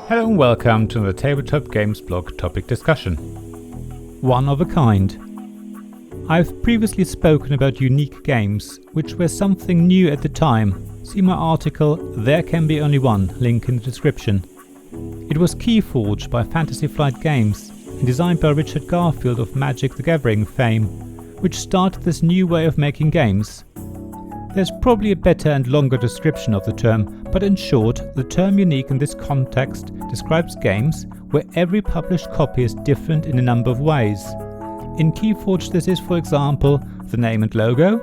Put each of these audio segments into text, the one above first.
Hello and welcome to the Tabletop Games blog topic discussion. One of a kind. I've previously spoken about unique games, which were something new at the time. See my article There Can Be Only One, link in the description. It was KeyForge by Fantasy Flight Games and designed by Richard Garfield of Magic the Gathering fame, which started this new way of making games. There's probably a better and longer description of the term, but in short, the term unique in this context describes games where every published copy is different in a number of ways. In KeyForge this is, for example, the name and logo,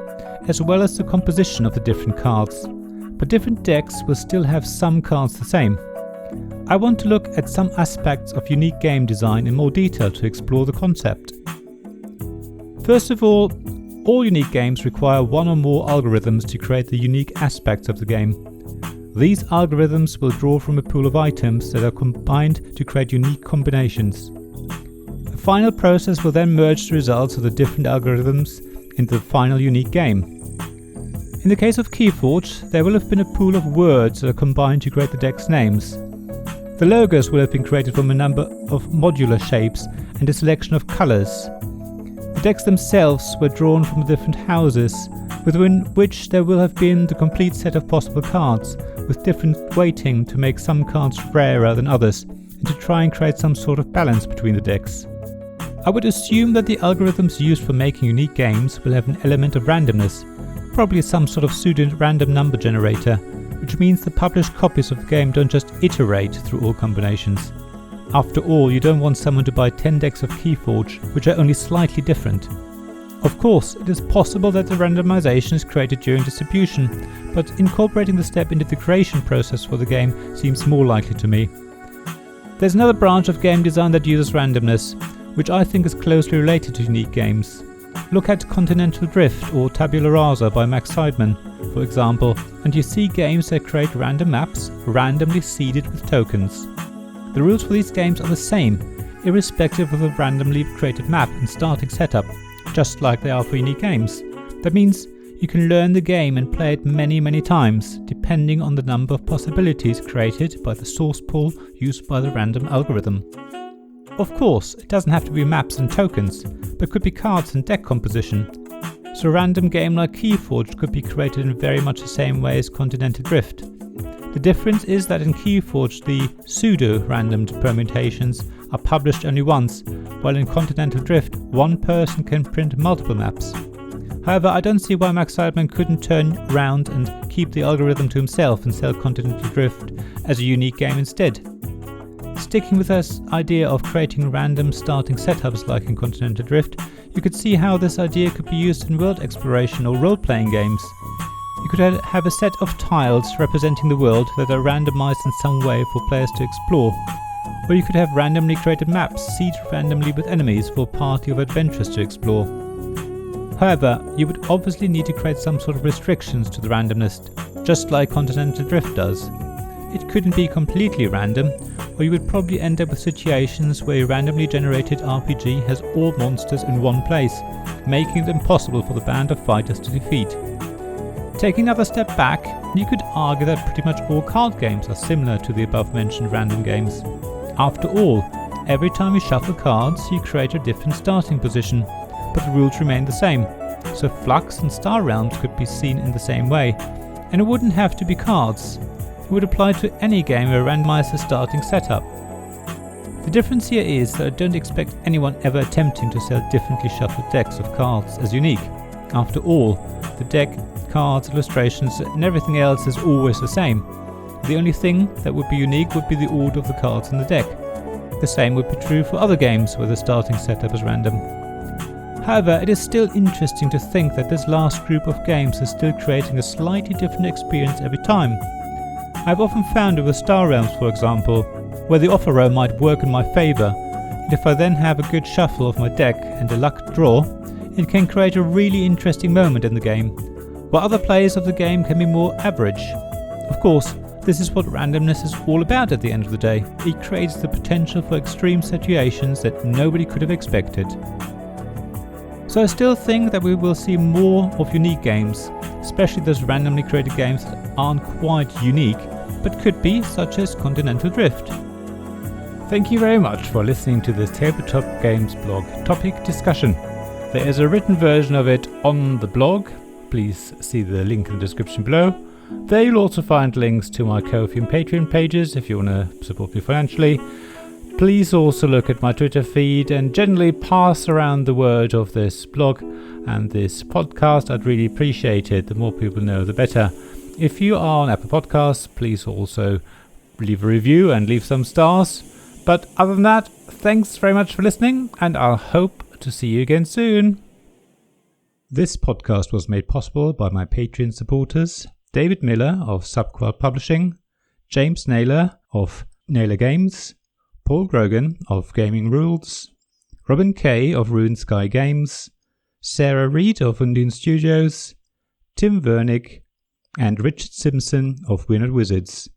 as well as the composition of the different cards. But different decks will still have some cards the same. I want to look at some aspects of unique game design in more detail to explore the concept. First of all unique games require one or more algorithms to create the unique aspects of the game. These algorithms will draw from a pool of items that are combined to create unique combinations. The final process will then merge the results of the different algorithms into the final unique game. In the case of KeyForge, there will have been a pool of words that are combined to create the deck's names. The logos will have been created from a number of modular shapes and a selection of colors. The decks themselves were drawn from the different houses, within which there will have been the complete set of possible cards, with different weighting to make some cards rarer than others, and to try and create some sort of balance between the decks. I would assume that the algorithms used for making unique games will have an element of randomness, probably some sort of pseudo-random number generator, which means the published copies of the game don't just iterate through all combinations. After all, you don't want someone to buy 10 decks of KeyForge, which are only slightly different. Of course, it is possible that the randomization is created during distribution, but incorporating the step into the creation process for the game seems more likely to me. There's another branch of game design that uses randomness, which I think is closely related to unique games. Look at Continental Drift or Tabula Rasa by Max Seidman, for example, and you see games that create random maps, randomly seeded with tokens. The rules for these games are the same, irrespective of the randomly created map and starting setup, just like they are for unique games. That means you can learn the game and play it many times, depending on the number of possibilities created by the source pool used by the random algorithm. Of course, it doesn't have to be maps and tokens, but could be cards and deck composition. So a random game like KeyForge could be created in very much the same way as Continental Drift. The difference is that in KeyForge the pseudo-randomed permutations are published only once, while in Continental Drift one person can print multiple maps. However, I don't see why Max Seidman couldn't turn round and keep the algorithm to himself and sell Continental Drift as a unique game instead. Sticking with this idea of creating random starting setups like in Continental Drift, you could see how this idea could be used in world exploration or role-playing games. You could have a set of tiles representing the world that are randomized in some way for players to explore. Or you could have randomly created maps seeded randomly with enemies for a party of adventurers to explore. However, you would obviously need to create some sort of restrictions to the randomness, just like Continental Drift does. It couldn't be completely random, or you would probably end up with situations where a randomly generated RPG has all monsters in one place, making it impossible for the band of fighters to defeat. Taking another step back, you could argue that pretty much all card games are similar to the above-mentioned random games. After all, every time you shuffle cards, you create a different starting position, but the rules remain the same, so Flux and Star Realms could be seen in the same way, and it wouldn't have to be cards. It would apply to any game where randomize the starting setup. The difference here is that I don't expect anyone ever attempting to sell differently shuffled decks of cards as unique. After all, the deck, cards, illustrations and everything else is always the same. The only thing that would be unique would be the order of the cards in the deck. The same would be true for other games where the starting setup is random. However, it is still interesting to think that this last group of games is still creating a slightly different experience every time. I've often found it with Star Realms, for example, where the offer row might work in my favour, and if I then have a good shuffle of my deck and a luck draw, it can create a really interesting moment in the game, while other players of the game can be more average. Of course, this is what randomness is all about at the end of the day. It creates the potential for extreme situations that nobody could have expected. So I still think that we will see more of unique games, especially those randomly created games that aren't quite unique, but could be, such as Continental Drift. Thank you very much for listening to this Tabletop Games blog topic discussion. There is a written version of it on the blog. Please see the link in the description below. There you'll also find links to my Ko-fi and Patreon pages if you want to support me financially. Please also look at my Twitter feed and generally pass around the word of this blog and this podcast. I'd really appreciate it. The more people know, the better. If you are on Apple Podcasts, please also leave a review and leave some stars. But other than that, thanks very much for listening, and I'll hope to see you again soon. This podcast was made possible by my Patreon supporters: David Miller of Subquad Publishing, James Naylor of Naylor Games, Paul Grogan of Gaming Rules, Robin Kay of Rune Sky Games, Sarah Reed of Undine Studios, Tim Vernick, and Richard Simpson of We're Not Wizards.